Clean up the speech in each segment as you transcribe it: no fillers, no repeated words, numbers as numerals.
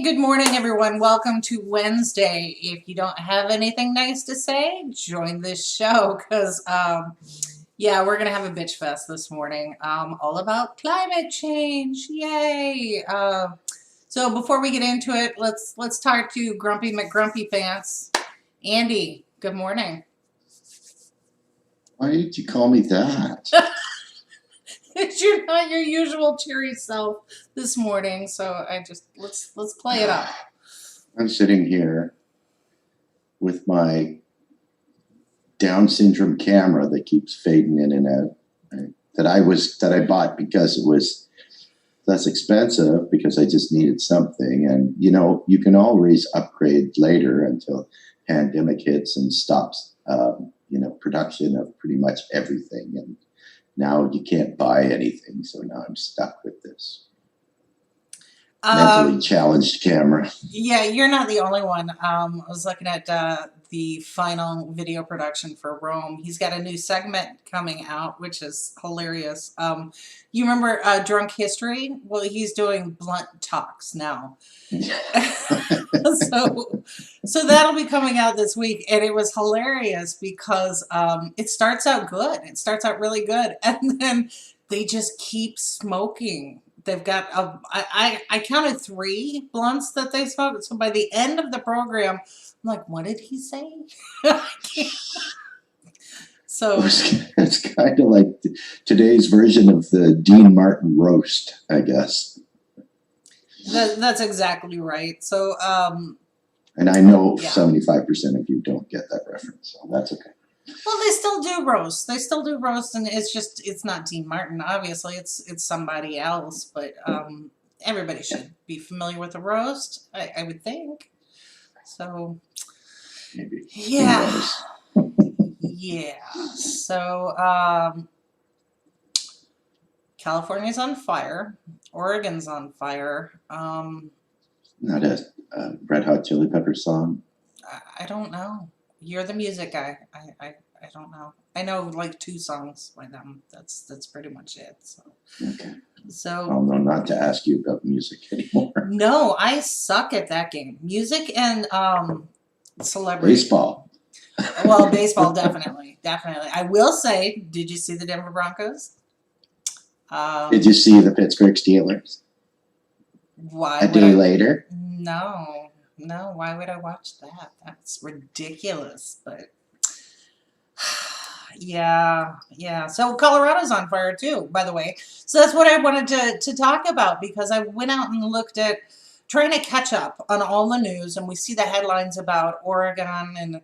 good morning, everyone. Welcome to Wednesday. If you don't have anything nice to say, join this show because, yeah, we're going to have a bitch fest this morning all about climate change. Yay. So before we get into it, let's talk to Grumpy McGrumpy Pants. Andy, good morning. Why did you call me that? You're not your usual cheery self this morning, so I just let's play it up. I'm sitting here with my Down syndrome camera that keeps fading in and out. Right? That I bought because it was less expensive because I just needed something. And you can always upgrade later until pandemic hits and stops production of pretty much everything. And now you can't buy anything, so now I'm stuck with this mentally challenged camera. Yeah, you're not the only one. I was looking at the final video production for Rome. He's got a new segment coming out, which is hilarious. You remember Drunk History? Well, he's doing blunt talks now. So that'll be coming out this week, and it was hilarious because it starts out good. It starts out really good, and then they just keep smoking. They've got I counted 3 blunts that they smoked. So by the end of the program, I'm like, what did he say? So it's kind of like today's version of the Dean Martin roast, I guess. That's exactly right. So and I know 75% of you don't get that reference, so that's okay. Well, they still do roast. They still do roast, and it's not Dean Martin. Obviously, it's somebody else. But everybody should be familiar with a roast, I would think. So, maybe. Yeah, yeah. So, California's on fire. Oregon's on fire. Not a Red Hot Chili Pepper song. I don't know. You're the music guy. I don't know. I know like 2 songs by them. That's pretty much it. So okay. So I'll know not to ask you about music anymore. No, I suck at that game. Music and celebrity. Baseball. Well, baseball definitely. I will say, did you see the Denver Broncos? Did you see the Pittsburgh Steelers? Why? A day later? No, why would I watch that? That's ridiculous. But yeah. So Colorado's on fire too, by the way. So that's what I wanted to talk about because I went out and looked at trying to catch up on all the news, and we see the headlines about Oregon and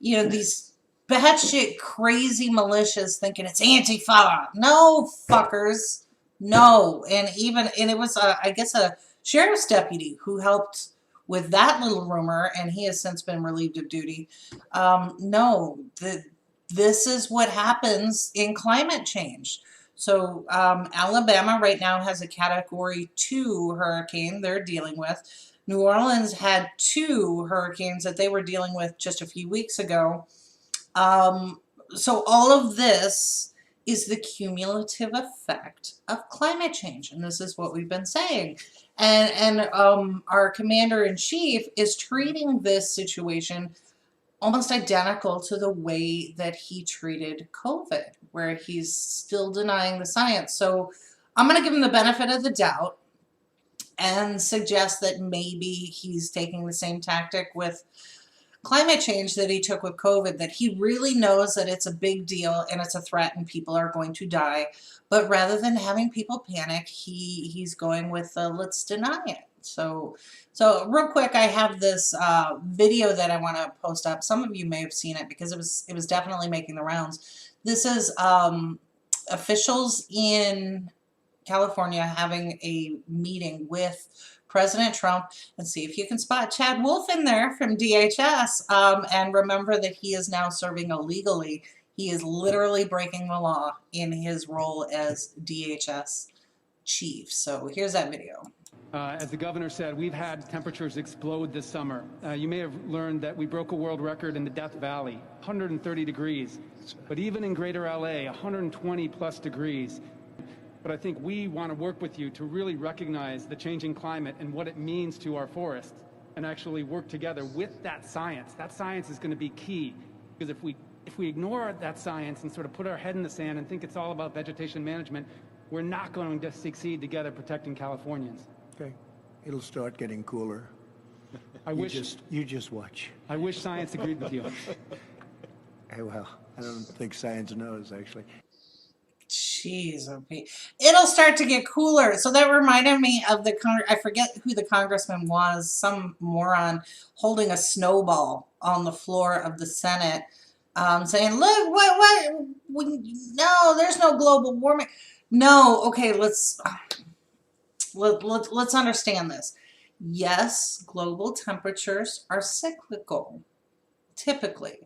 these batshit crazy militias thinking it's Antifa. No, fuckers. No. And it was I guess a sheriff's deputy who helped with that little rumor, and he has since been relieved of duty. This is what happens in climate change. So Alabama right now has a Category 2 hurricane they're dealing with. New Orleans had 2 hurricanes that they were dealing with just a few weeks ago. So all of this is the cumulative effect of climate change, and this is what we've been saying. And our commander-in-chief is treating this situation almost identical to the way that he treated COVID, where he's still denying the science. So I'm going to give him the benefit of the doubt and suggest that maybe he's taking the same tactic with climate change that he took with COVID, that he really knows that it's a big deal and it's a threat and people are going to die. But rather than having people panic, he's going with let's deny it. So real quick, I have this video that I want to post up. Some of you may have seen it because it was definitely making the rounds. This is officials in California having a meeting with President Trump, and see if you can spot Chad Wolf in there from DHS, and remember that he is now serving illegally. He is literally breaking the law in his role as DHS chief. So here's that video. As the governor said, we've had temperatures explode this summer. You may have learned that we broke a world record in the Death Valley, 130 degrees. But even in greater LA, 120 plus degrees. but I think we want to work with you to really recognize the changing climate and what it means to our forests, and actually work together with that science. That science is going to be key, because if we ignore that science and sort of put our head in the sand and think it's all about vegetation management, we're not going to succeed together protecting Californians. Okay, it'll start getting cooler. You just watch. I wish science agreed with you. Well, I don't think science knows, actually. Jeez, oh Pete. It'll start to get cooler. So that reminded me of I forget who the congressman was, some moron holding a snowball on the floor of the Senate, saying, look, no, there's no global warming. No, okay, let's understand this. Yes, global temperatures are cyclical, typically,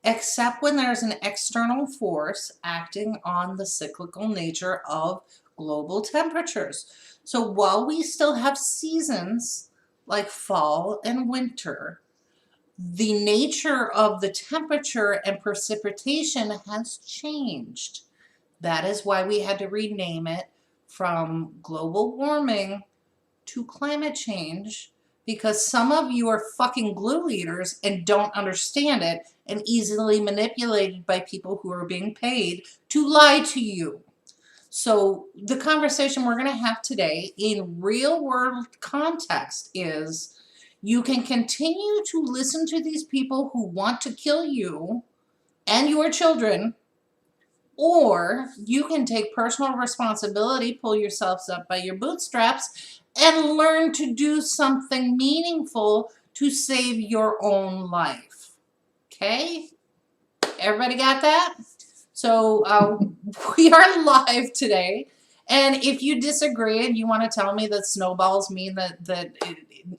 except when there's an external force acting on the cyclical nature of global temperatures. So while we still have seasons like fall and winter, the nature of the temperature and precipitation has changed. That is why we had to rename it from global warming to climate change, because some of you are fucking glue eaters and don't understand it and easily manipulated by people who are being paid to lie to you. So the conversation we're going to have today in real world context is you can continue to listen to these people who want to kill you and your children, or you can take personal responsibility, pull yourselves up by your bootstraps, and learn to do something meaningful to save your own life. Okay? Everybody got that? So we are live today. And if you disagree and you want to tell me that snowballs mean that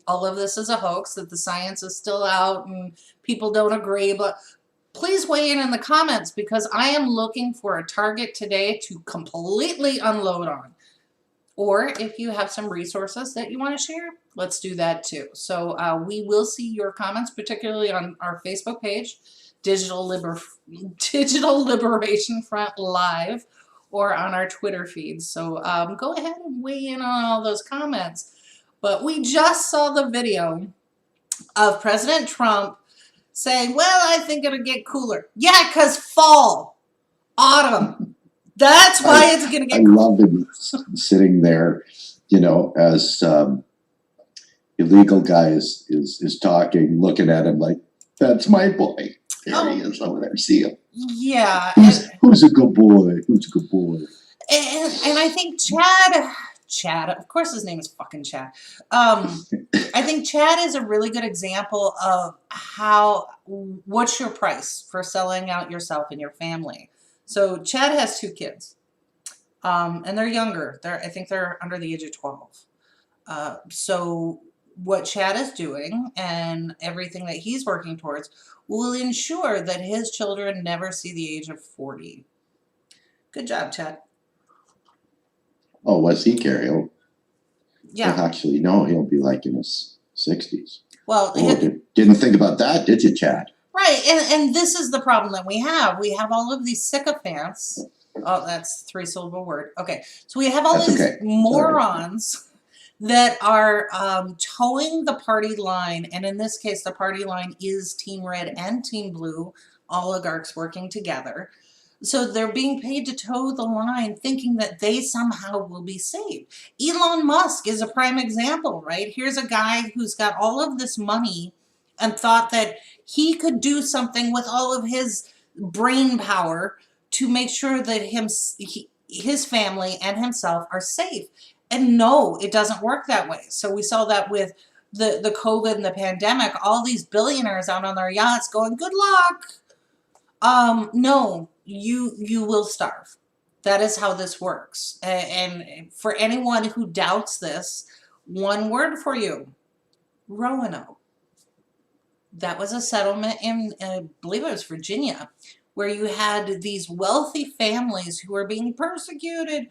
all of this is a hoax, that the science is still out and people don't agree, but please weigh in the comments, because I am looking for a target today to completely unload on. Or if you have some resources that you want to share, let's do that too. So we will see your comments, particularly on our Facebook page, Digital Liberation Front Live, or on our Twitter feeds. So go ahead and weigh in on all those comments. But we just saw the video of President Trump saying, well, I think it'll get cooler. Yeah, because fall, autumn. That's why it's going to get cooler. I love him sitting there, as illegal guy is talking, looking at him like, that's my boy. There he is over there. See him. Yeah. Who's a good boy? Who's a good boy? And I think Chad, of course his name is fucking Chad. I think Chad is a really good example of what's your price for selling out yourself and your family. So Chad has 2 kids, and they're younger. I think they're under the age of 12. So what Chad is doing and everything that he's working towards will ensure that his children never see the age of 40. Good job, Chad. Oh, what's he carry? Oh, Yeah. well, actually, no, he'll be like in his 60s. Well, didn't think about that, did you, Chad? right, and this is the problem that we have. We have all of these sycophants. Oh, that's 3-syllable word. Okay, so we have all That's these okay. morons that are towing the party line, and in this case, the party line is Team Red and Team Blue, oligarchs working together. So they're being paid to toe the line, thinking that they somehow will be saved. Elon Musk is a prime example, right? Here's a guy who's got all of this money and thought that he could do something with all of his brain power to make sure that his family and himself are safe. And no, it doesn't work that way. So we saw that with the COVID and the pandemic, all these billionaires out on their yachts going, good luck. No, you will starve. That is how this works. And for anyone who doubts this, one word for you, Roanoke. That was a settlement in, I believe it was Virginia, where you had these wealthy families who were being persecuted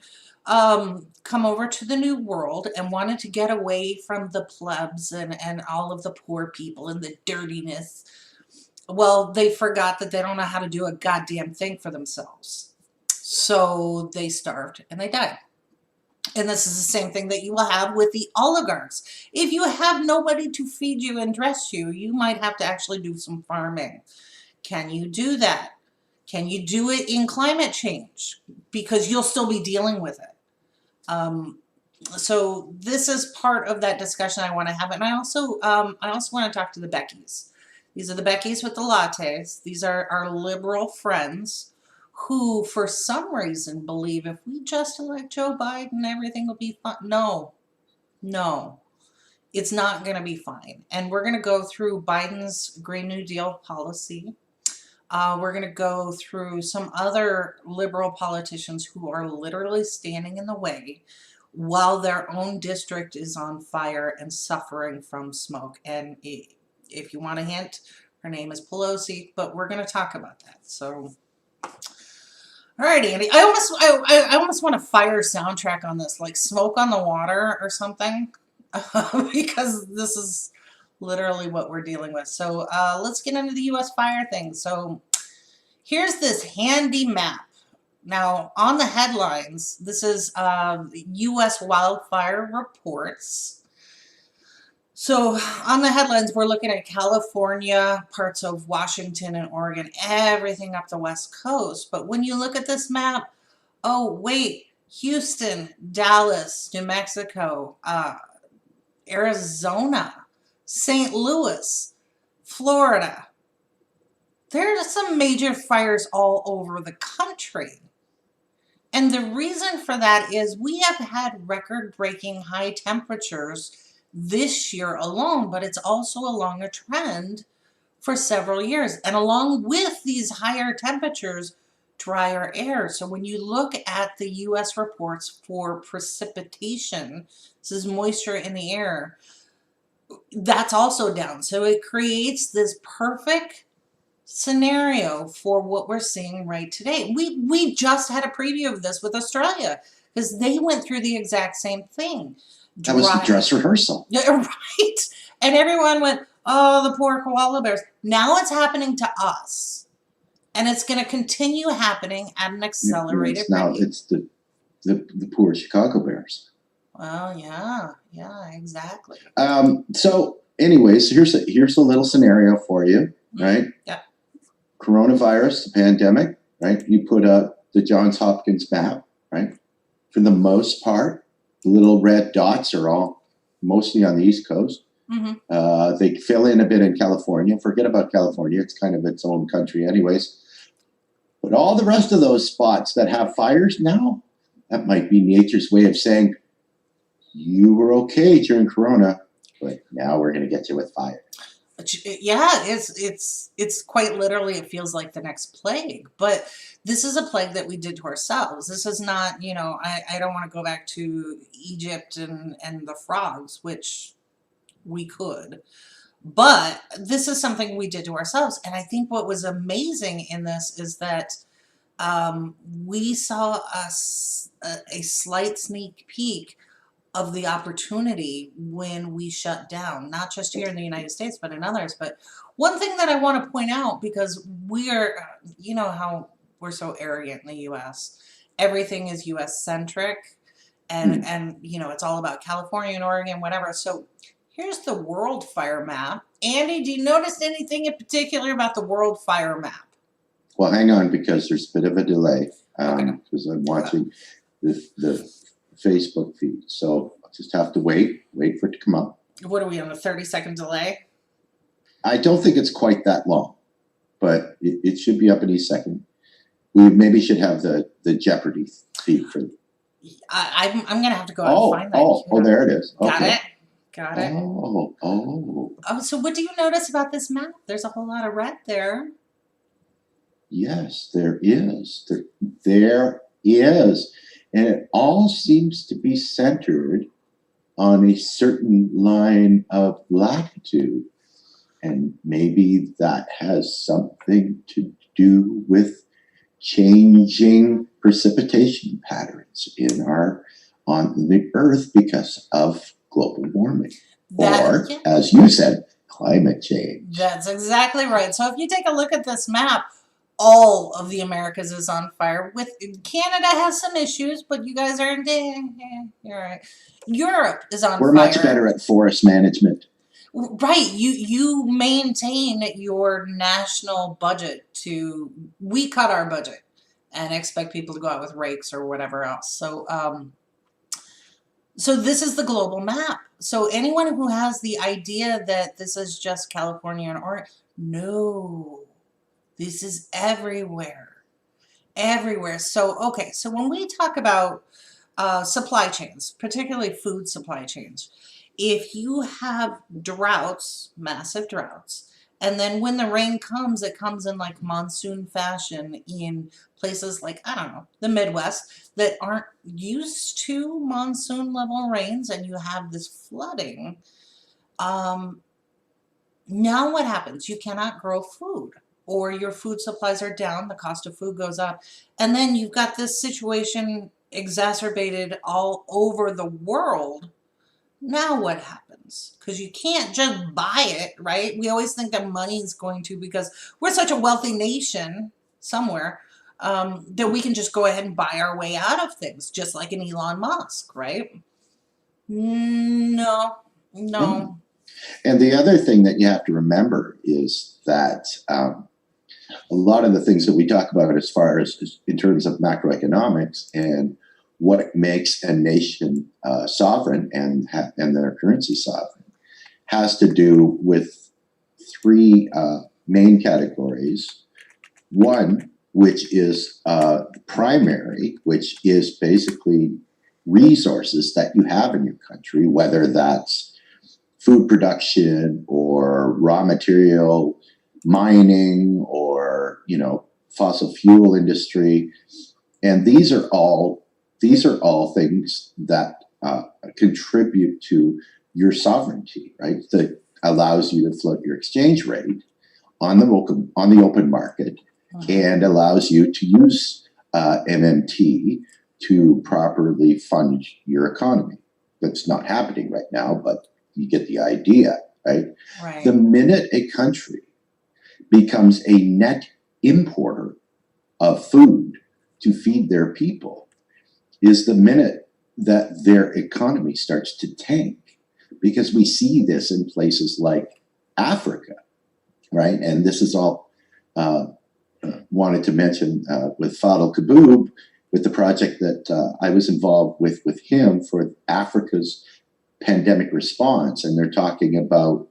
come over to the New World and wanted to get away from the plebs and all of the poor people and the dirtiness. Well, they forgot that they don't know how to do a goddamn thing for themselves. So they starved and they died. And this is the same thing that you will have with the oligarchs. If you have nobody to feed you and dress you, you might have to actually do some farming. Can you do that? Can you do it in climate change? Because you'll still be dealing with it. So this is part of that discussion I want to have. And I also want to talk to the Beckys. These are the Beckys with the lattes. These are our liberal friends who, for some reason, believe if we just elect Joe Biden, everything will be fine. No, it's not going to be fine. And we're going to go through Biden's Green New Deal policy. We're going to go through some other liberal politicians who are literally standing in the way while their own district is on fire and suffering from smoke. And if you want a hint, her name is Pelosi, but we're going to talk about that. So, all right, Andy. I almost want a fire soundtrack on this, like Smoke on the Water or something, because this is literally what we're dealing with. So let's get into the U.S. fire thing. So here's this handy map. Now, on the headlines, this is U.S. wildfire reports. So on the headlines, we're looking at California, parts of Washington and Oregon, everything up the West Coast. But when you look at this map, oh, wait, Houston, Dallas, New Mexico, Arizona, St. Louis, Florida. There are some major fires all over the country. And the reason for that is we have had record-breaking high temperatures this year alone, but it's also along a trend for several years. And along with these higher temperatures, drier air. So when you look at the U.S. reports for precipitation, this is moisture in the air, that's also down. So it creates this perfect scenario for what we're seeing right today. We just had a preview of this with Australia because they went through the exact same thing. That was the dress rehearsal. Yeah, right. And everyone went, oh, the poor koala bears. Now it's happening to us. And it's going to continue happening at an accelerated rate. Now it's the poor Chicago Bears. Well, yeah, exactly. So anyways, here's a little scenario for you, right? Yeah. Coronavirus, the pandemic, right? You put up the Johns Hopkins map, right? For the most part, the little red dots are all mostly on the East Coast. Mm-hmm. They fill in a bit in California. Forget about California. It's kind of its own country anyways. But all the rest of those spots that have fires now, that might be nature's way of saying, you were okay during Corona, but now we're going to get you with fire. Yeah, it's quite literally, it feels like the next plague. But this is a plague that we did to ourselves. This is not, I don't want to go back to Egypt and the frogs, which we could. But this is something we did to ourselves. And I think what was amazing in this is that we saw a slight sneak peek of the opportunity when we shut down, not just here in the United States, but in others. But one thing that I want to point out, because we are, you know how we're so arrogant in the U.S., everything is U.S. centric, and it's all about California and Oregon, whatever. So here's the world fire map. Andy, do you notice anything in particular about the world fire map? Well, hang on, because there's a bit of a delay, because I'm watching the Facebook feed. So I'll just have to wait for it to come up. What are we on, a 30-second delay? I don't think it's quite that long, but it should be up any second. We maybe should have the Jeopardy feed for. I'm going to have to go out and find that. Oh, there it is. Okay. Got it. Oh. So what do you notice about this map? There's a whole lot of red there. Yes, there is. There is. And it all seems to be centered on a certain line of latitude. And maybe that has something to do with changing precipitation patterns on the Earth because of global warming. As you said, climate change. That's exactly right. So if you take a look at this map, all of the Americas is on fire. With Canada has some issues, but you guys are you're right. Europe is on We're fire. much better at forest management. Right. You maintain your national budget to we cut our budget and expect people to go out with rakes or whatever else. So this is the global map. So anyone who has the idea that this is just California and Oregon, no. This is everywhere. Everywhere. So okay, so when we talk about supply chains, particularly food supply chains, if you have droughts, massive droughts, and then when the rain comes, it comes in like monsoon fashion in places like, I don't know, the Midwest that aren't used to monsoon level rains, and you have this flooding. Um, Now what happens? You cannot grow food, or your food supplies are down, the cost of food goes up, and then you've got this situation exacerbated all over the world. Now what happens? Because you can't just buy it, right? We always think that money is going to, because we're such a wealthy nation somewhere, that we can just go ahead and buy our way out of things, just like an Elon Musk, right? No, no. And the other thing that you have to remember is that a lot of the things that we talk about as far as in terms of macroeconomics and what makes a nation sovereign and their currency sovereign has to do with three main categories. One, which is primary, which is basically resources that you have in your country, whether that's food production or raw material mining or fossil fuel industry, and these are all things that contribute to your sovereignty, right? That allows you to float your exchange rate on the open market, and allows you to use MMT to properly fund your economy. That's not happening right now, but you get the idea, right? Right. The minute a country becomes a net importer of food to feed their people is the minute that their economy starts to tank, because we see this in places like Africa, right? And this is all wanted to mention with Fadel Kaboub, with the project that I was involved with him for Africa's pandemic response. And they're talking about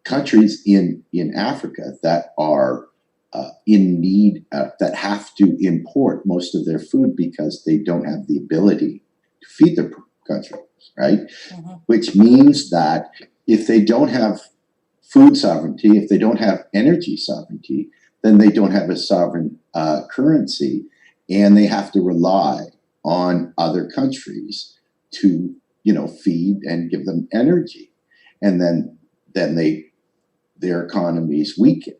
countries in Africa that are in need, that have to import most of their food because they don't have the ability to feed their country, right? Mm-hmm. Which means that if they don't have food sovereignty, if they don't have energy sovereignty, then they don't have a sovereign currency, and they have to rely on other countries to feed and give them energy, and then their economies weaken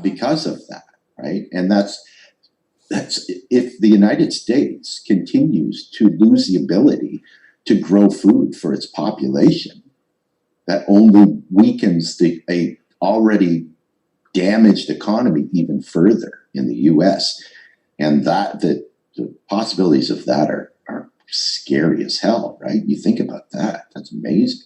because of that, right? And that's if the United States continues to lose the ability to grow food for its population, that only weakens a already damaged economy even further in the U.S. And the possibilities of that are scary as hell, right? You think about that. That's amazing.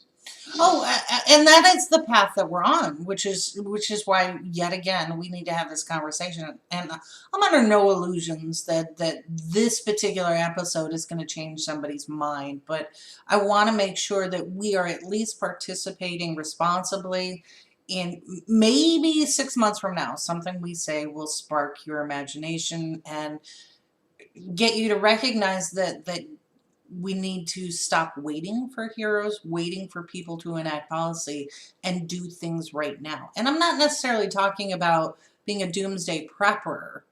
Oh, and that is the path that we're on, which is why, yet again, we need to have this conversation. And I'm under no illusions that this particular episode is going to change somebody's mind, but I want to make sure that we are at least participating responsibly. In maybe 6 months from now, something we say will spark your imagination and get you to recognize that we need to stop waiting for heroes, waiting for people to enact policy, and do things right now. And I'm not necessarily talking about being a doomsday prepper,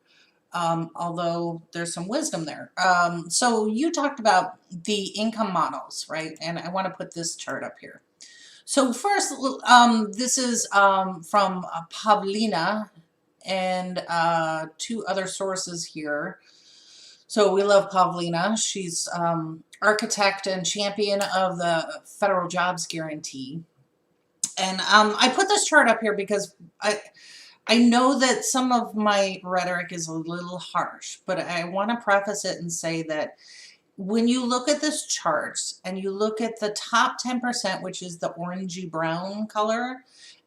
although there's some wisdom there. So you talked about the income models, right? And I want to put this chart up here. So first, this is from Pavlina and two other sources here. So we love Pavlina. She's architect and champion of the federal jobs guarantee. And I put this chart up here because I know that some of my rhetoric is a little harsh, but I want to preface it and say that when you look at this chart and you look at the top 10%, which is the orangey brown color,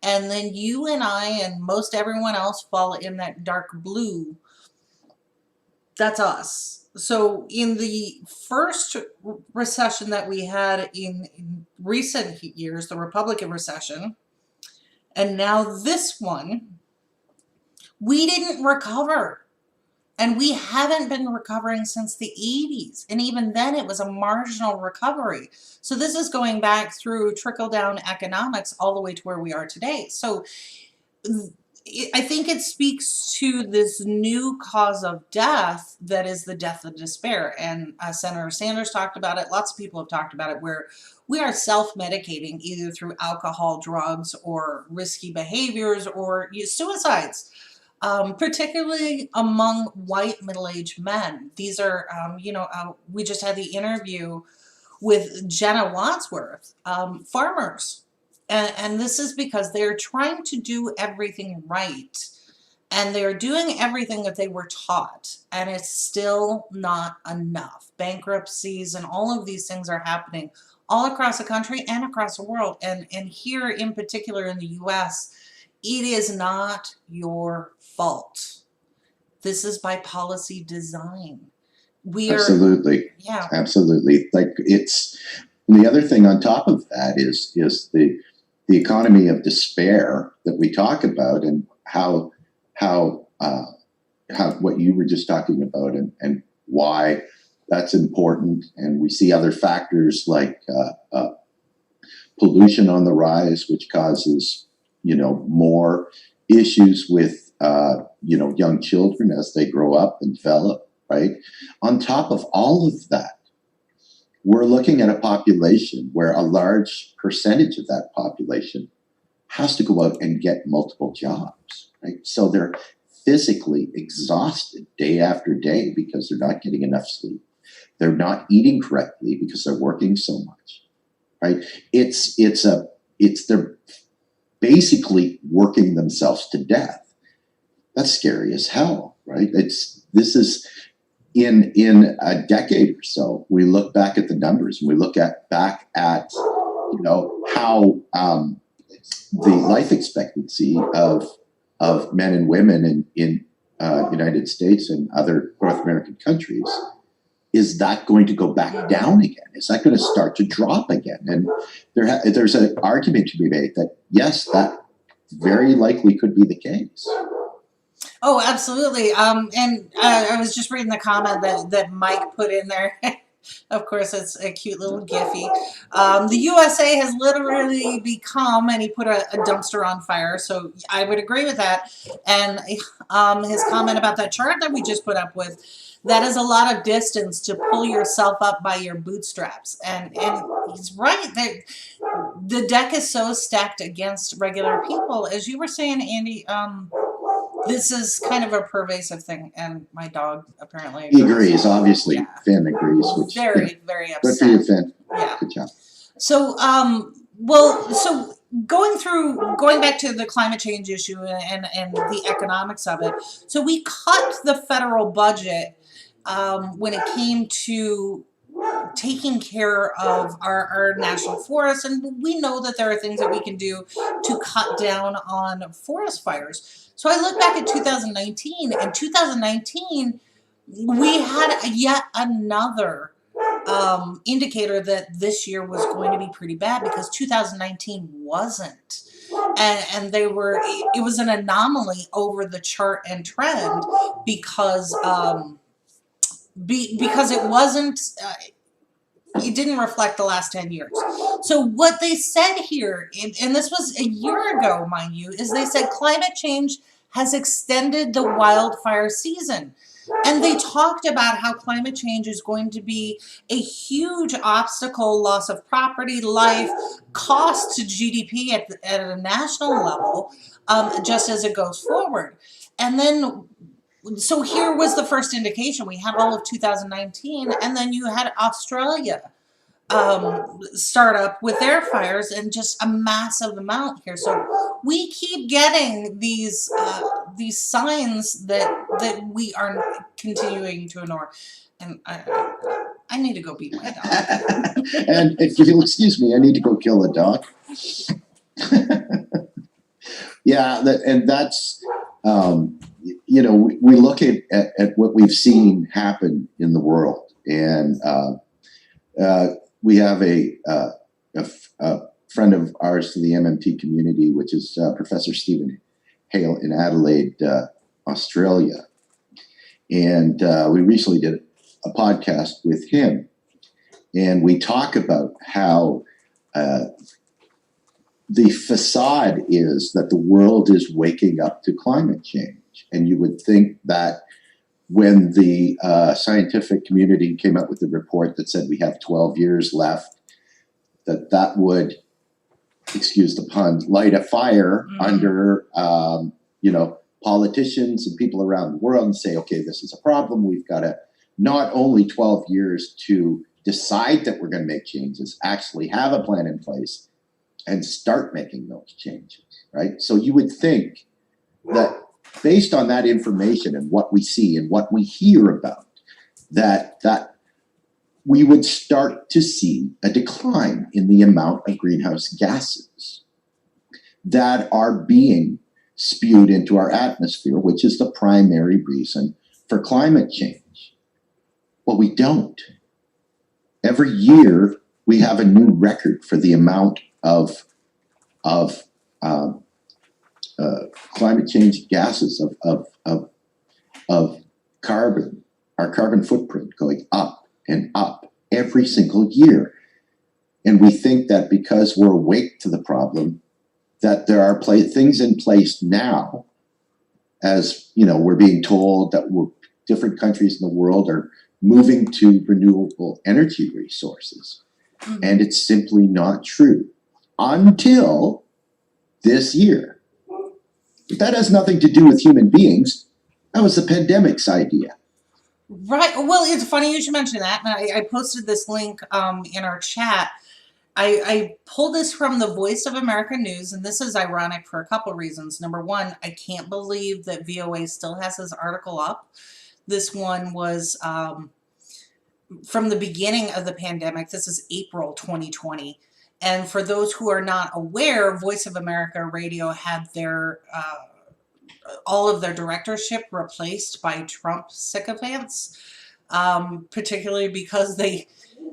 and then you and I and most everyone else fall in that dark blue, that's us. So in the first recession that we had in recent years, the Republican recession, and now this one, we didn't recover. And we haven't been recovering since the 80s. And even then, it was a marginal recovery. So this is going back through trickle-down economics all the way to where we are today. So I think it speaks to this new cause of death that is the death of despair. And Senator Sanders talked about it. Lots of people have talked about it, where we are self-medicating either through alcohol, drugs, or risky behaviors, or suicides. Particularly among white middle-aged men. These are, we just had the interview with Jenna Wadsworth, farmers. And this is because they're trying to do everything right. And they're doing everything that they were taught. And it's still not enough. Bankruptcies and all of these things are happening all across the country and across the world. And here in particular in the US, it is not your fault. This is by policy design. Absolutely. Yeah. Absolutely. Like, it's the other thing on top of that is the economy of despair that we talk about, and how what you were just talking about, and why that's important. And we see other factors like pollution on the rise, which causes more issues with young children as they grow up and develop, right? On top of all of that, we're looking at a population where a large percentage of that population has to go out and get multiple jobs, right? So they're physically exhausted day after day because they're not getting enough sleep. They're not eating correctly because they're working so much, right? They're basically working themselves to death. That's scary as hell, right? This is in a decade or so. We look back at the numbers, and we look back at how the life expectancy of men and women in United States and other North American countries. Is that going to go back down again? Is that going to start to drop again? And there's an argument to be made that, yes, that very likely could be the case. Oh, absolutely. And I was just reading the comment that Mike put in there. Of course, it's a cute little Giphy. The USA has literally become, and he put a dumpster on fire. So I would agree with that. And his comment about that chart that we just put up with, that is a lot of distance to pull yourself up by your bootstraps. And he's right. The deck is so stacked against regular people. As you were saying, Andy, this is kind of a pervasive thing. And my dog apparently agrees. He agrees, obviously. Yeah. Finn agrees. Which, very, very upset. Good for you, Finn. Yeah. Good job. So, so going back to the climate change issue and the economics of it. So we cut the federal budget when it came to taking care of our national forests. And we know that there are things that we can do to cut down on forest fires. So I look back at 2019, and 2019, we had yet another indicator that this year was going to be pretty bad, because 2019 wasn't. And it was an anomaly over the chart and trend because it wasn't, it didn't reflect the last 10 years. So what they said here, and this was a year ago, mind you, is they said climate change has extended the wildfire season. And they talked about how climate change is going to be a huge obstacle, loss of property, life, cost to GDP at a national level, just as it goes forward. And then, so here was the first indication. We had all of 2019, and then you had Australia startup with their fires, and just a massive amount here. So we keep getting these signs that we are continuing to ignore, and I need to go beat my dog. And if you'll excuse me, I need to go kill a dog. Yeah, and that's, we look at what we've seen happen in the world, and we have a friend of ours to the MMT community, which is Professor Stephen Hale in Adelaide, Australia, and we recently did a podcast with him, and we talk about how the facade is that the world is waking up to climate change. And you would think that when the scientific community came up with the report that said we have 12 years left, that would, excuse the pun, light a fire under, politicians and people around the world and say, okay, this is a problem. We've got to not only 12 years to decide that we're going to make changes, actually have a plan in place and start making those changes, right? So you would think that based on that information and what we see and what we hear about, that we would start to see a decline in the amount of greenhouse gases that are being spewed into our atmosphere, which is the primary reason for climate change. Well, we don't. Every year, we have a new record for the amount of climate change gases of carbon, our carbon footprint going up and up every single year. And we think that because we're awake to the problem, that there are things in place now, as we're being told that different countries in the world are moving to renewable energy resources. Mm-hmm. And it's simply not true until this year. But that has nothing to do with human beings. That was the pandemic's idea. Right. Well, it's funny you should mention that. And I posted this link in our chat. I pulled this from the Voice of America News, and this is ironic for a couple of reasons. Number one, I can't believe that VOA still has this article up. This one was from the beginning of the pandemic. This is April 2020. And for those who are not aware, Voice of America Radio had their all of their directorship replaced by Trump sycophants, particularly because they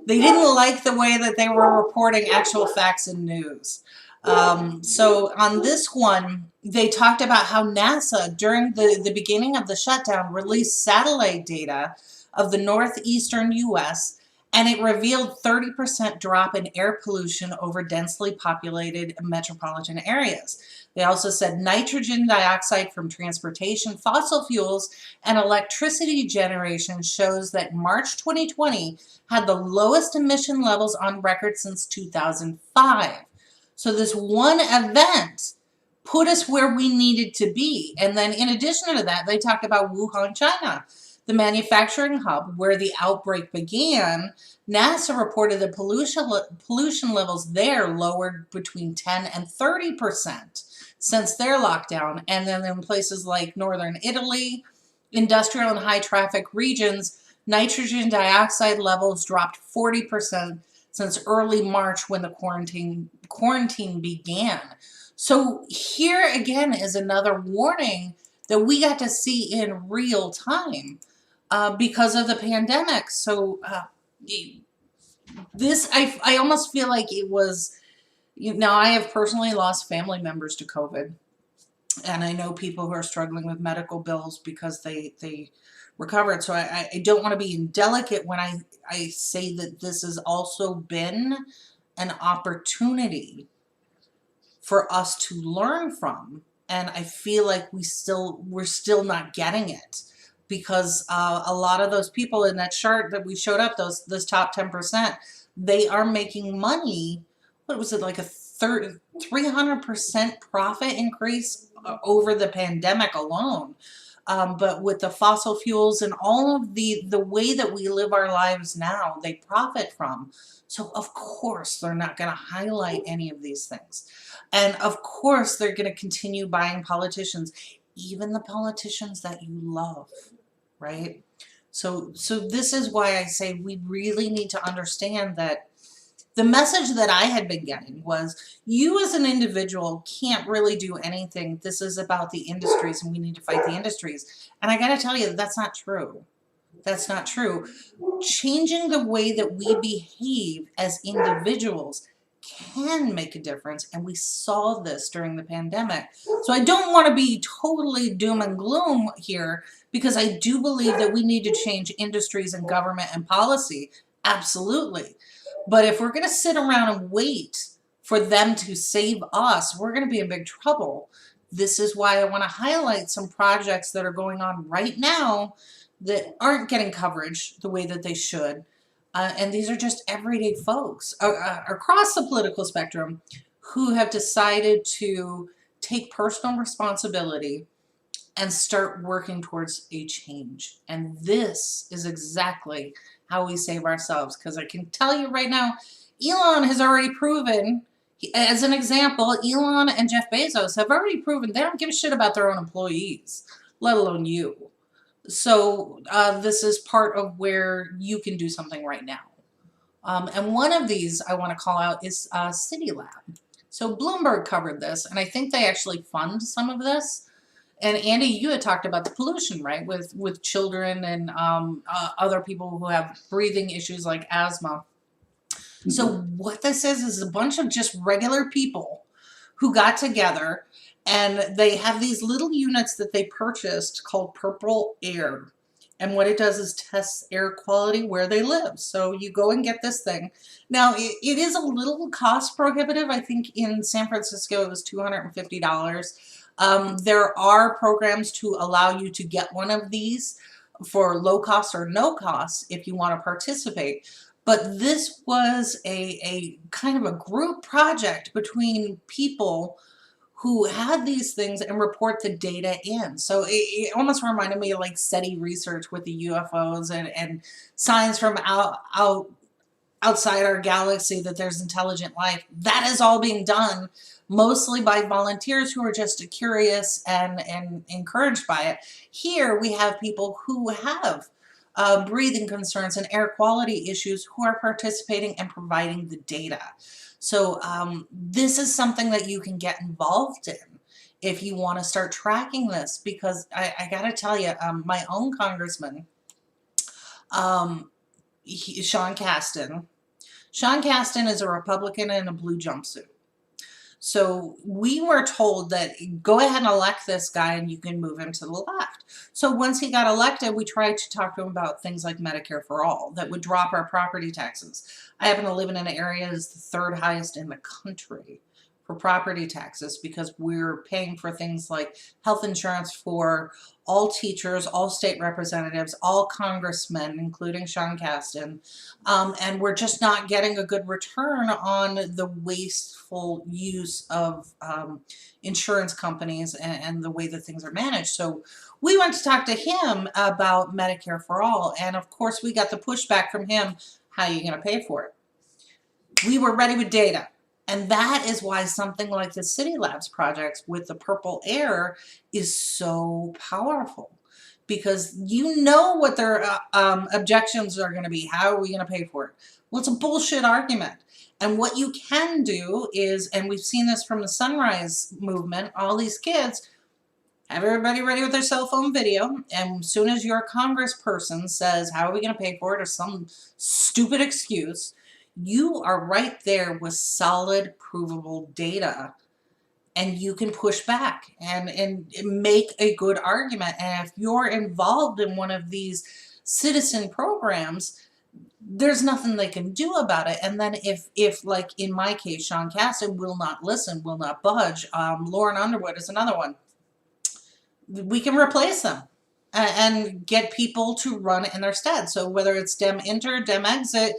didn't like the way that they were reporting actual facts and news. So on this one, they talked about how NASA, during the beginning of the shutdown, released satellite data of the northeastern U.S., and it revealed 30% drop in air pollution over densely populated metropolitan areas. They also said nitrogen dioxide from transportation, fossil fuels, and electricity generation shows that March 2020 had the lowest emission levels on record since 2005. So this one event put us where we needed to be. And then in addition to that, they talked about Wuhan, China, the manufacturing hub where the outbreak began. NASA reported that pollution levels there lowered between 10 and 30% since their lockdown. And then in places like northern Italy, industrial and high traffic regions, nitrogen dioxide levels dropped 40% since early March when the quarantine began. So here again is another warning that we got to see in real time because of the pandemic. So this, I almost feel like it was, now I have personally lost family members to COVID. And I know people who are struggling with medical bills because they recovered. So I don't want to be indelicate when I say that this has also been an opportunity for us to learn from. And I feel like we're still not getting it, because a lot of those people in that chart that we showed up, those top 10%, they are making money. What was it, like a 300% profit increase over the pandemic alone? But with the fossil fuels and all of the way that we live our lives now, they profit from. So of course they're not going to highlight any of these things. And of course they're going to continue buying politicians, even the politicians that you love, right? So this is why I say we really need to understand that the message that I had been getting was you as an individual can't really do anything. This is about the industries and we need to fight the industries. And I got to tell you, that's not true. That's not true. Changing the way that we behave as individuals can make a difference, and we saw this during the pandemic. So I don't want to be totally doom and gloom here, because I do believe that we need to change industries and government and policy, absolutely. But if we're going to sit around and wait for them to save us, we're going to be in big trouble. This is why I want to highlight some projects that are going on right now that aren't getting coverage the way that they should. And these are just everyday folks across the political spectrum who have decided to take personal responsibility and start working towards a change. And this is exactly how we save ourselves. Because I can tell you right now, Elon has already proven, as an example, Elon and Jeff Bezos have already proven they don't give a shit about their own employees, let alone you. So this is part of where you can do something right now. And one of these I want to call out is City Lab. So Bloomberg covered this, and I think they actually fund some of this. And Andy, you had talked about the pollution, right, with children and other people who have breathing issues like asthma. Mm-hmm. So what this is a bunch of just regular people who got together, and they have these little units that they purchased called Purple Air. And what it does is tests air quality where they live. So you go and get this thing. Now, it is a little cost prohibitive. I think in San Francisco it was $250. There are programs to allow you to get one of these for low cost or no cost if you want to participate. But this was a kind of a group project between people who had these things and report the data in. So it almost reminded me of like SETI research with the UFOs and signs from outside our galaxy that there's intelligent life. That is all being done mostly by volunteers who are just curious and encouraged by it. Here we have people who have breathing concerns and air quality issues who are participating and providing the data. So this is something that you can get involved in if you want to start tracking this, because I got to tell you, my own congressman, Sean Casten is a Republican in a blue jumpsuit. So we were told that go ahead and elect this guy and you can move him to the left. So once he got elected, we tried to talk to him about things like Medicare for All that would drop our property taxes. I happen to live in an area that's the third highest in the country for property taxes, because we're paying for things like health insurance for all teachers, all state representatives, all congressmen, including Sean Casten, and we're just not getting a good return on the wasteful use of insurance companies and the way that things are managed. So we went to talk to him about Medicare for All, and of course we got the pushback from him, how are you going to pay for it? We were ready with data. And that is why something like the City Labs projects with the Purple Air is so powerful, because you know what their objections are going to be. How are we going to pay for it? Well, it's a bullshit argument. And what you can do is, and we've seen this from the Sunrise movement, all these kids have everybody ready with their cell phone video, and as soon as your congressperson says, how are we going to pay for it, or some stupid excuse, you are right there with solid, provable data, and you can push back and make a good argument. And if you're involved in one of these citizen programs, there's nothing they can do about it. And then if like in my case, Sean Casten will not listen, will not budge, Lauren Underwood is another one, we can replace them and get people to run in their stead. So whether it's Dem Enter, Dem Exit,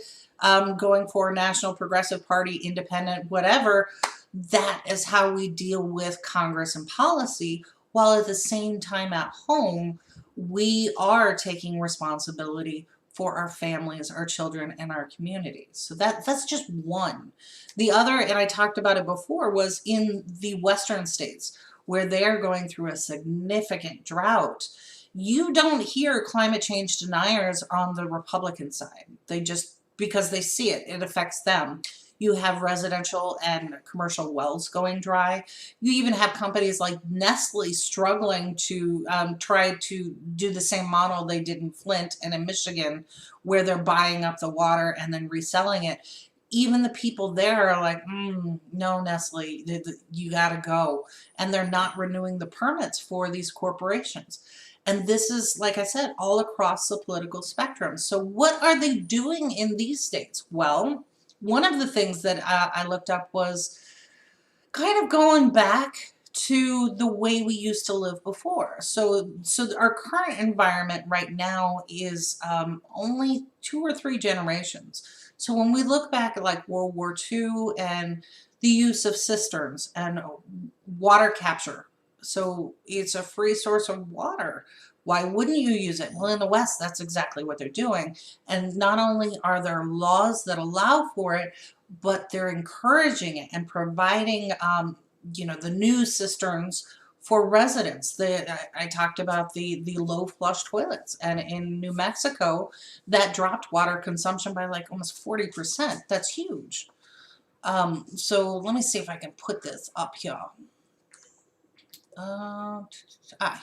going for National Progressive Party, Independent, whatever, that is how we deal with Congress and policy. while at the same time at home, we are taking responsibility for our families, our children, and our communities. So that's just one. The other, and I talked about it before, was in the western states where they're going through a significant drought. You don't hear climate change deniers on the Republican side. They just, because they see it, it affects them. You have residential and commercial wells going dry. You even have companies like Nestle struggling to try to do the same model they did in Flint and in Michigan, where they're buying up the water and then reselling it. Even the people there are like, no, Nestle, you gotta go. And they're not renewing the permits for these corporations. And this is, like I said, all across the political spectrum. So what are they doing in these states? Well, one of the things that I looked up was kind of going back to the way we used to live before. So our current environment right now is only 2 or 3 generations. So when we look back at like World War II and the use of cisterns and water capture, so it's a free source of water. Why wouldn't you use it? Well, in the West, that's exactly what they're doing. And not only are there laws that allow for it, but they're encouraging it and providing, the new cisterns for residents. I talked about the low flush toilets, and in New Mexico, that dropped water consumption by like almost 40%. That's huge. So let me see if I can put this up here.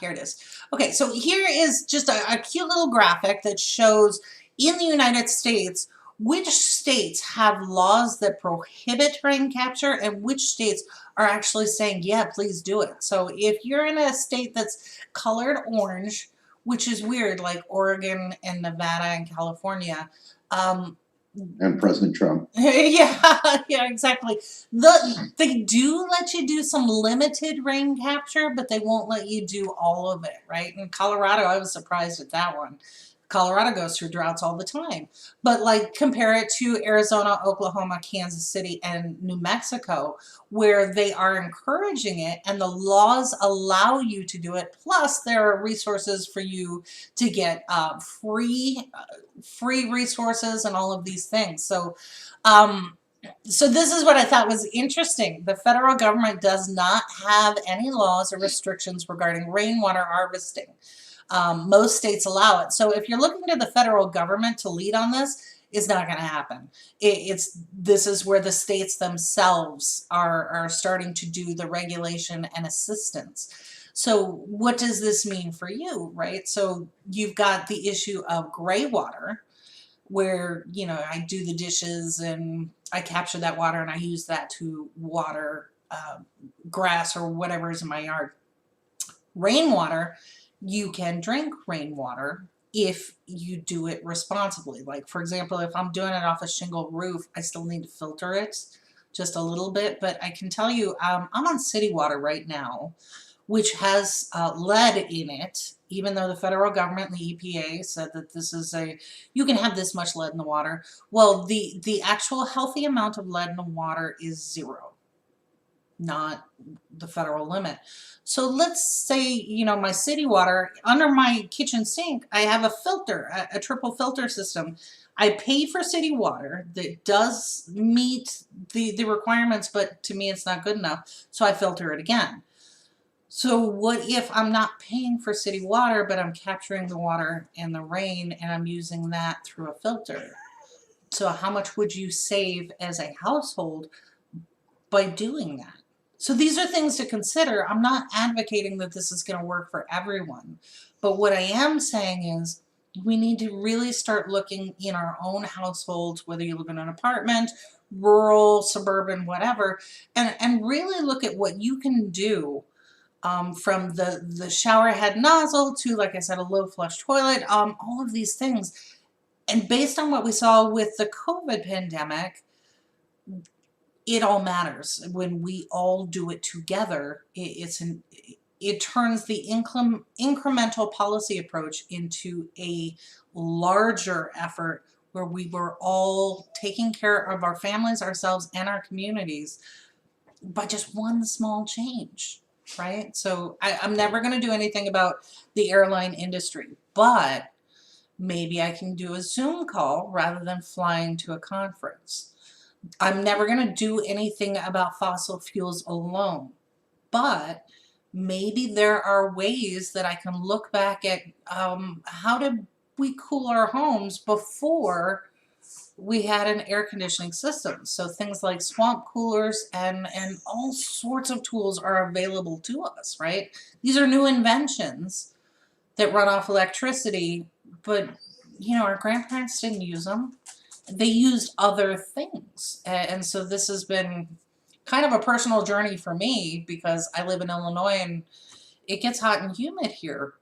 Here it is. Okay, so here is just a cute little graphic that shows in the United States which states have laws that prohibit rain capture and which states are actually saying, yeah, please do it. So if you're in a state that's colored orange, which is weird, like Oregon and Nevada and California, And President Trump. yeah, exactly. They do let you do some limited rain capture, but they won't let you do all of it, right? In Colorado, I was surprised at that one. Colorado goes through droughts all the time. But like compare it to Arizona, Oklahoma, Kansas City, and New Mexico, where they are encouraging it and the laws allow you to do it. Plus, there are resources for you to get free resources and all of these things. So this is what I thought was interesting. The federal government does not have any laws or restrictions regarding rainwater harvesting. Most states allow it. So if you're looking to the federal government to lead on this, it's not going to happen. This is where the states themselves are starting to do the regulation and assistance. So what does this mean for you, right? So you've got the issue of gray water, where, I do the dishes and I capture that water and I use that to water grass or whatever is in my yard. Rainwater, you can drink rainwater if you do it responsibly. Like, for example, if I'm doing it off a shingle roof, I still need to filter it just a little bit. But I can tell you, I'm on city water right now, which has lead in it, even though the federal government and the EPA said that this is you can have this much lead in the water. Well, the actual healthy amount of lead in the water is 0, not the federal limit. So let's say, my city water, under my kitchen sink, I have a filter, a triple filter system. I pay for city water that does meet the requirements, but to me it's not good enough, so I filter it again. So what if I'm not paying for city water, but I'm capturing the water in the rain and I'm using that through a filter? So how much would you save as a household by doing that? So these are things to consider. I'm not advocating that this is going to work for everyone, but what I am saying is we need to really start looking in our own households, whether you live in an apartment, rural, suburban, whatever, and really look at what you can do. From the shower head nozzle to, like I said, a low flush toilet, all of these things. And based on what we saw with the COVID pandemic, it all matters. When we all do it together, it turns the incremental policy approach into a larger effort where we were all taking care of our families, ourselves, and our communities by just one small change. right? So I'm never going to do anything about the airline industry, but maybe I can do a Zoom call rather than flying to a conference. I'm never going to do anything about fossil fuels alone, but maybe there are ways that I can look back at how did we cool our homes before we had an air conditioning system. So things like swamp coolers and all sorts of tools are available to us, right? These are new inventions that run off electricity, but our grandparents didn't use them. They used other things. And so this has been kind of a personal journey for me because I live in Illinois and it gets hot and humid here.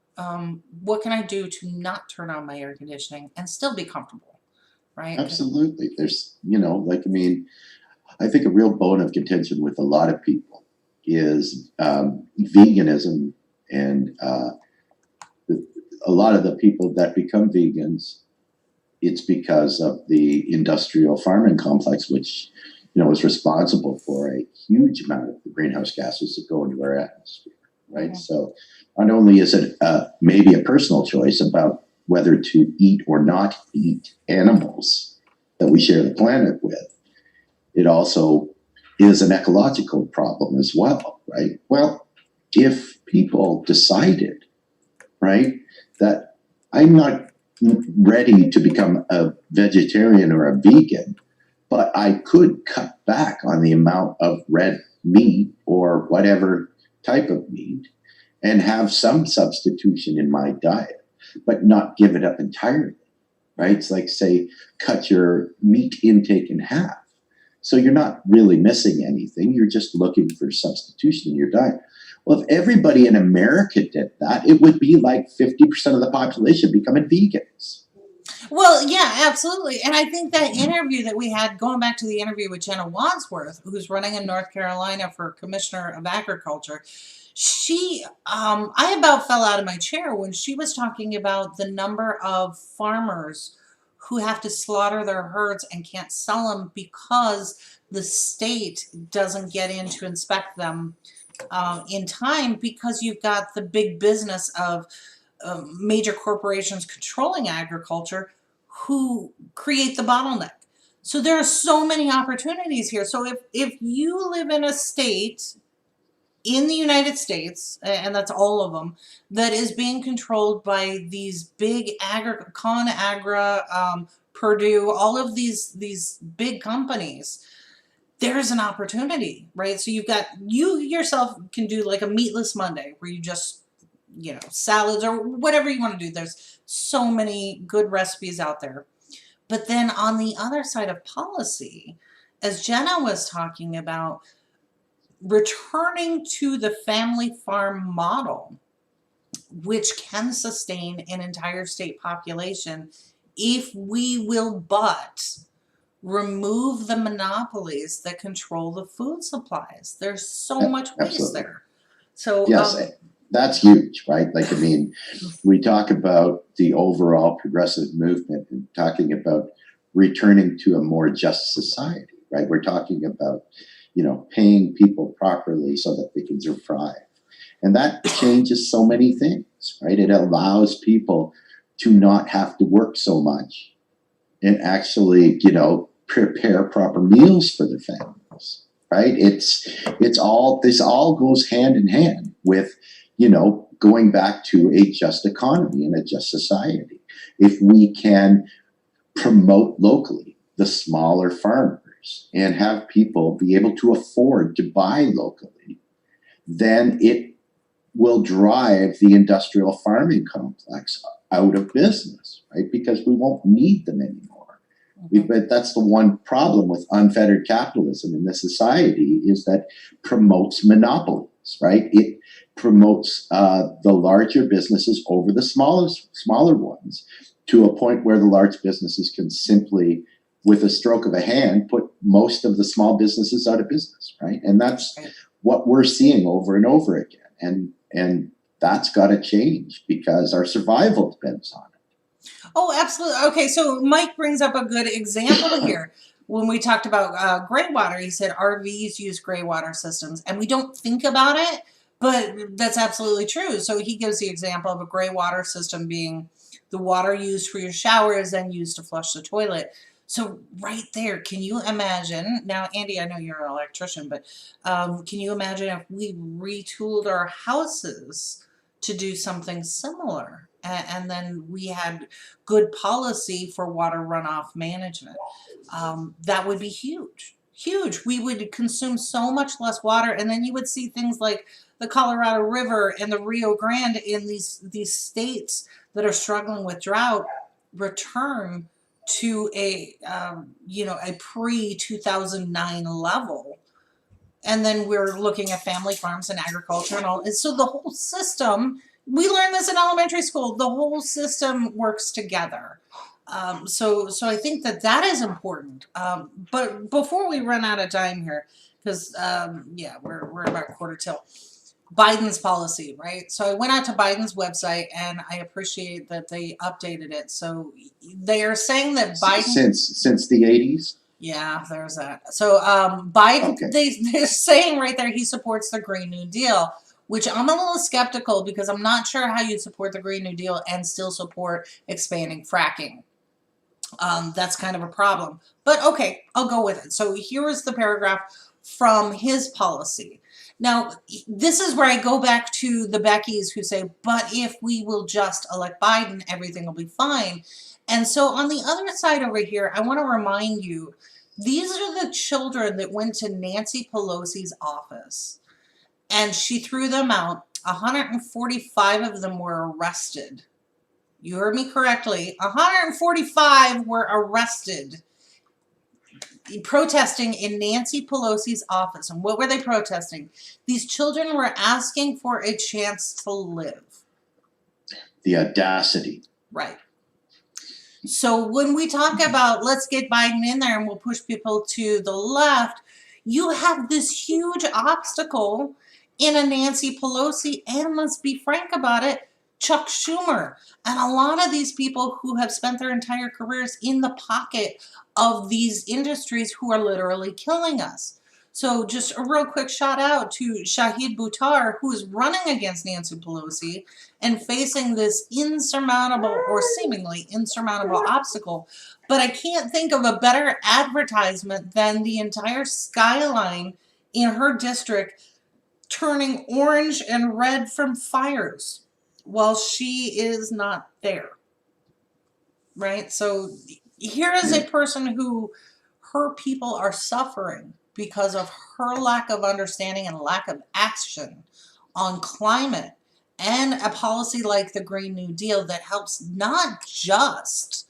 What can I do to not turn on my air conditioning and still be comfortable, right? Absolutely. There's, I think a real bone of contention with a lot of people is veganism, and a lot of the people that become vegans, it's because of the industrial farming complex, which is responsible for a huge amount of the greenhouse gases that go into our atmosphere, right? Mhm. So not only is it maybe a personal choice about whether to eat or not eat animals that we share the planet with, it also is an ecological problem as well, right? Well, if people decided, right, that I'm not ready to become a vegetarian or a vegan, but I could cut back on the amount of red meat or whatever type of meat and have some substitution in my diet, but not give it up entirely, right? It's like, say, cut your meat intake in half. So you're not really missing anything. You're just looking for substitution in your diet. Well, if everybody in America did that, it would be like 50% of the population becoming vegans. Well, yeah, absolutely. And I think that interview that we had, going back to the interview with Jenna Wadsworth, who's running in North Carolina for Commissioner of Agriculture, I about fell out of my chair when she was talking about the number of farmers who have to slaughter their herds and can't sell them because the state doesn't get in to inspect them in time, because you've got the big business of major corporations controlling agriculture who create the bottleneck. So there are so many opportunities here. So if you live in a state in the United States, and that's all of them, that is being controlled by these big ConAgra, Purdue, all of these big companies, there's an opportunity, right? So you yourself can do like a meatless Monday where you just, salads or whatever you want to do. There's so many good recipes out there. But then on the other side of policy, as Jenna was talking about, returning to the family farm model, which can sustain an entire state population if we will but remove the monopolies that control the food supplies. There's so much waste Absolutely. there. So Yes, that's huge, right? Like, we talk about the overall progressive movement and talking about returning to a more just society, right? We're talking about, paying people properly so that they can thrive. And that changes so many things, right? It allows people to not have to work so much and actually, prepare proper meals for their families, right? This all goes hand in hand with, going back to a just economy and a just society. If we can promote locally the smaller farmers and have people be able to afford to buy locally, then it will drive the industrial farming complex out of business, right? Because we won't need them anymore. But that's the one problem with unfettered capitalism in this society, is that promotes monopolies, right? It promotes the larger businesses over the smaller ones, to a point where the large businesses can simply, with a stroke of a hand, put most of the small businesses out of business, right? And that's what we're seeing over and over again. And that's got to change because our survival depends on it. Oh, absolutely. Okay, so Mike brings up a good example here. When we talked about gray water, he said RVs use gray water systems, and we don't think about it, But that's absolutely true. So he gives the example of a gray water system being the water used for your shower is then used to flush the toilet. So right there, can you imagine? Now, Andy, I know you're an electrician, but can you imagine if we retooled our houses to do something similar? And then we had good policy for water runoff management. That would be huge. Huge. We would consume so much less water, and then you would see things like the Colorado River and the Rio Grande in these states that are struggling with drought return to a a pre 2009 level, and then we're looking at family farms and agriculture and all. And so the whole system, we learned this in elementary school. The whole system works together. So I think that is important. But before we run out of time here, because we're about quarter till. Biden's policy, right? So I went out to Biden's website and I appreciate that they updated it. So they are saying that Biden since the 80s. Yeah, there's that. So Biden, Okay. they're saying right there he supports the Green New Deal, which I'm a little skeptical because I'm not sure how you'd support the Green New Deal and still support expanding fracking. That's kind of a problem. But okay, I'll go with it. So here is the paragraph from his policy. Now, this is where I go back to the Beckys who say, but if we will just elect Biden, everything will be fine. And so on the other side over here, I want to remind you, these are the children that went to Nancy Pelosi's office and she threw them out. 145 of them were arrested. You heard me correctly. 145 were arrested protesting in Nancy Pelosi's office. And what were they protesting? These children were asking for a chance to live. The audacity. Right. So when we talk about let's get Biden in there and we'll push people to the left, you have this huge obstacle in a Nancy Pelosi, and let's be frank about it, Chuck Schumer, and a lot of these people who have spent their entire careers in the pocket of these industries who are literally killing us. So just a real quick shout out to Shahid Buttar, who is running against Nancy Pelosi and facing this insurmountable or seemingly insurmountable obstacle. But I can't think of a better advertisement than the entire skyline in her district turning orange and red from fires while she is not there, right? So here is a person who her people are suffering because of her lack of understanding and lack of action on climate, and a policy like the Green New Deal that helps not just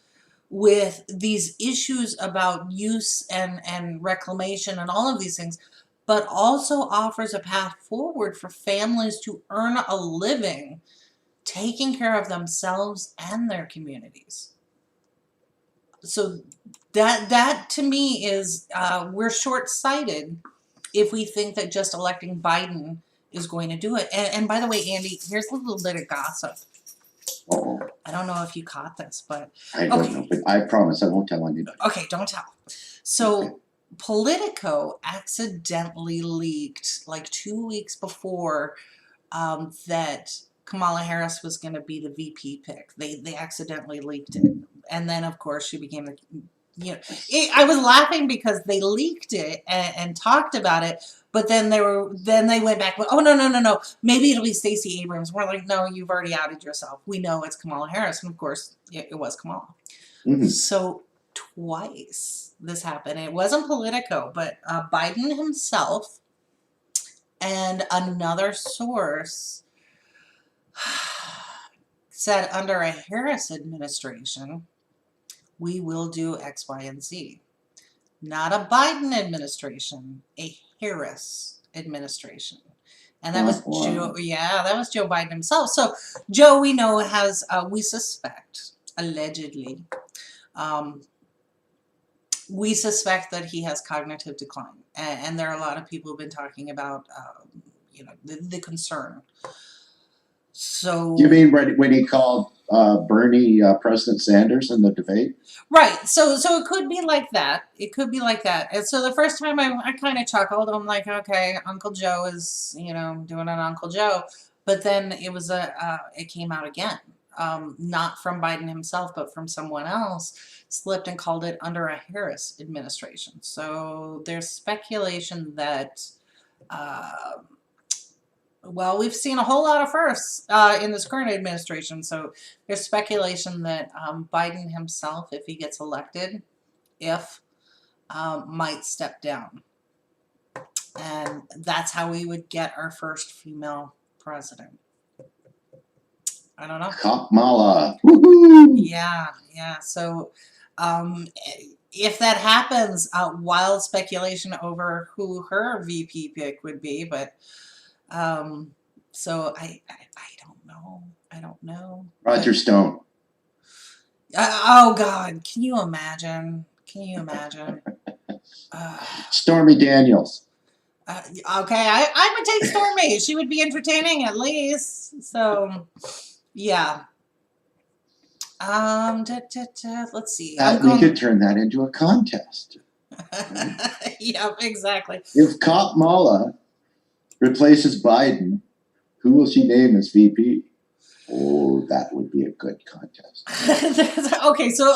with these issues about use and reclamation and all of these things, but also offers a path forward for families to earn a living taking care of themselves and their communities. So that to me is we're short-sighted if we think that just electing Biden is going to do it. And by the way, Andy, here's a little bit of gossip. Uh-oh. I don't know if you caught this, but I don't know, but I promise I won't tell anybody. Okay, don't tell. So Politico accidentally leaked like 2 weeks before that Kamala Harris was going to be the VP pick. They accidentally leaked it, and then of course she became the. I was laughing because they leaked it and talked about it, but then they went back. Oh no! Maybe it'll be Stacey Abrams. We're like, no, you've already outed yourself. We know it's Kamala Harris, and of course it was Kamala. Mm-hmm. So twice this happened. It wasn't Politico, but Biden himself and another source said under a Harris administration, we will do X, Y, and Z. Not a Biden administration, a Harris administration. And that was Joe, that was Joe Biden himself. So Joe, we know, has, we suspect, allegedly, we suspect that he has cognitive decline. And there are a lot of people who've been talking about, the concern. So you mean when he called Bernie, President Sanders in the debate? Right. So it could be like that. It could be like that. And so the first time I kind of chuckled. I'm like, okay, Uncle Joe is, doing an Uncle Joe. But then it came out again. Not from Biden himself, but from someone else, slipped and called it under a Harris administration. So there's speculation that, well, we've seen a whole lot of firsts in this current administration. So there's speculation that Biden himself, if he gets elected, might step down. And that's how we would get our first female president. I don't know. Kamala. Woohoo! Yeah. So if that happens, wild speculation over who her VP pick would be, but so I don't know. Roger Stone. Oh God, can you imagine? Stormy Daniels. Okay, I would take Stormy. She would be entertaining at least. So, yeah. Let's see. We could turn that into a contest. Yeah, exactly. If Kamala replaces Biden, who will she name as VP? Oh, that would be a good contest. Okay, so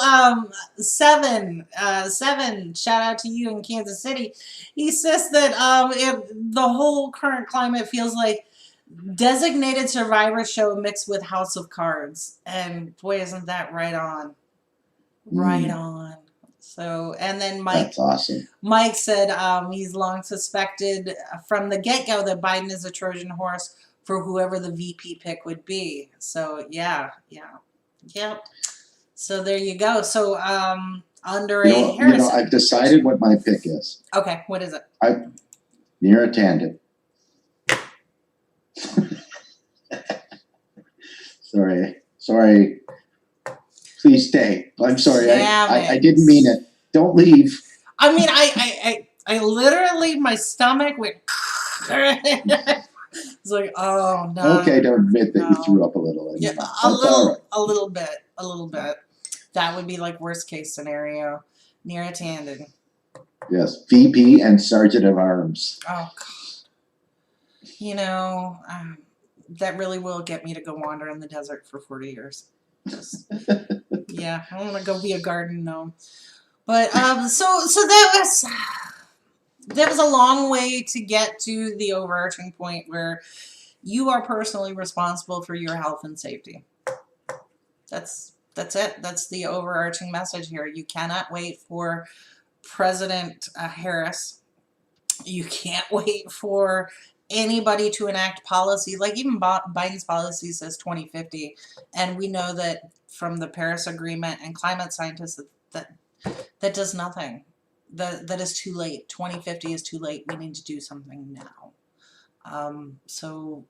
Seven, shout out to you in Kansas City. He says that if the whole current climate feels like Designated Survivor show mixed with House of Cards, and boy, isn't that right on? Right on. So, and then Mike. That's awesome. Mike said he's long suspected from the get-go that Biden is a Trojan horse for whoever the VP pick would be. So yeah. So there you go. So under Harrison. I've decided what my pick is. Okay, what is it? Neera Tanden. Sorry. Please stay. I'm sorry. I didn't mean it. Don't leave. I mean, I literally, my stomach went. It's like, oh no. Okay, don't admit that you threw up a little. Yeah, a little bit. That would be like worst case scenario. Neera Tanden. Yes, VP and Sergeant of Arms. Oh God. That really will get me to go wander in the desert for 40 years. Yeah, I want to go be a garden gnome. But so that was a long way to get to the overarching point where you are personally responsible for your health and safety. That's it. That's the overarching message here. You cannot wait for President Harris. You can't wait for anybody to enact policy. Like even Biden's policy says 2050, and we know that from the Paris Agreement and climate scientists that does nothing. That is too late. 2050 is too late. We need to do something now. So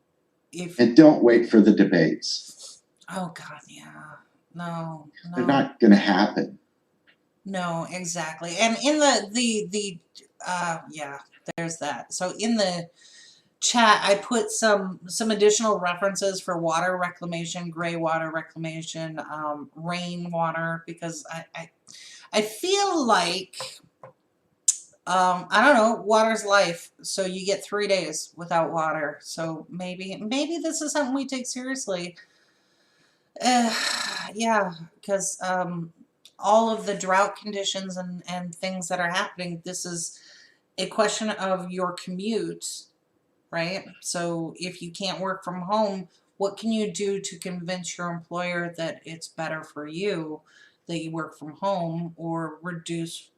and don't wait for the debates. Oh God, yeah. No. They're not going to happen. No, exactly. And in there's that. So in the chat, I put some additional references for water reclamation, gray water reclamation, rainwater, because I feel like, I don't know, water's life. So you get 3 days without water. So maybe this is something we take seriously. Yeah, because all of the drought conditions and things that are happening, this is a question of your commute, right? So if you can't work from home, what can you do to convince your employer that it's better for you that you work from home, or reduce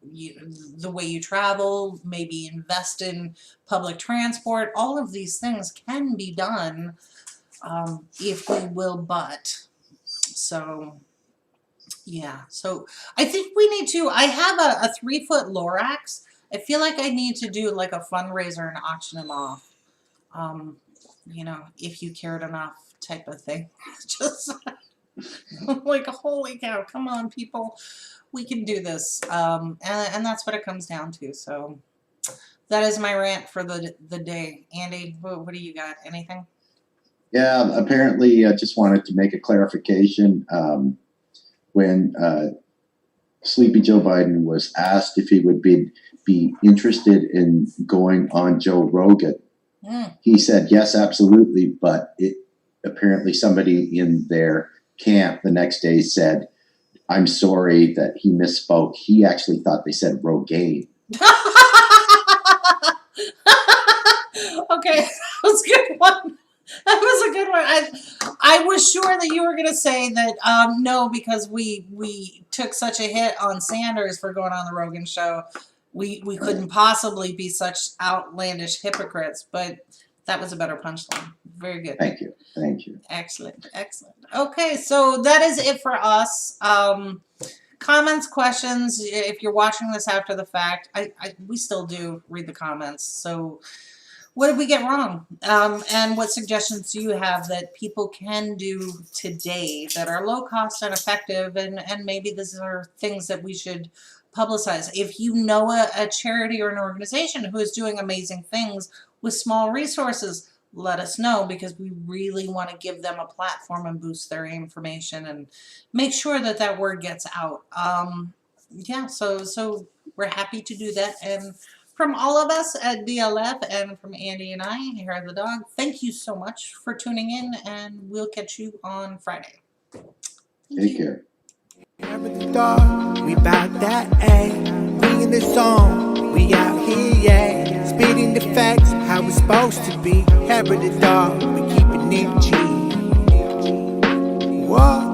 the way you travel, maybe invest in public transport? All of these things can be done if we will but. So yeah, so I think we need to, I have a 3-foot Lorax. I feel like I need to do like a fundraiser and auction them off. If you cared enough type of thing. Just like, holy cow, come on people, we can do this. And that's what it comes down to. So that is my rant for the day. Andy, what do you got? Anything? Yeah, apparently, I just wanted to make a clarification. When Sleepy Joe Biden was asked if he would be interested in going on Joe Rogan, he said yes, absolutely. But apparently somebody in their camp the next day said, "I'm sorry that he misspoke. He actually thought they said Rogaine." Okay, that was a good one. That was a good one. I was sure that you were going to say that no, because we took such a hit on Sanders for going on the Rogan show. We couldn't possibly be such outlandish hypocrites, but that was a better punchline. Very good. Thank you. Thank you. Excellent. Excellent. Okay, so that is it for us. Comments, questions, if you're watching this after the fact, we still do read the comments. So what did we get wrong? And what suggestions do you have that people can do today that are low cost and effective? And maybe these are things that we should publicize. If you know a charity or an organization who is doing amazing things with small resources, let us know, because we really want to give them a platform and boost their information and make sure that that word gets out. Yeah, so we're happy to do that. And from all of us at DLF and from Andy and I here at the dog, thank you so much for tuning in, and we'll catch you on Friday. Take care. We bout that, ayy. Bringing the song, we out here, yeah. Spitting the facts, how it's supposed to be. Hair of the dog, we keeping it G. Whoa.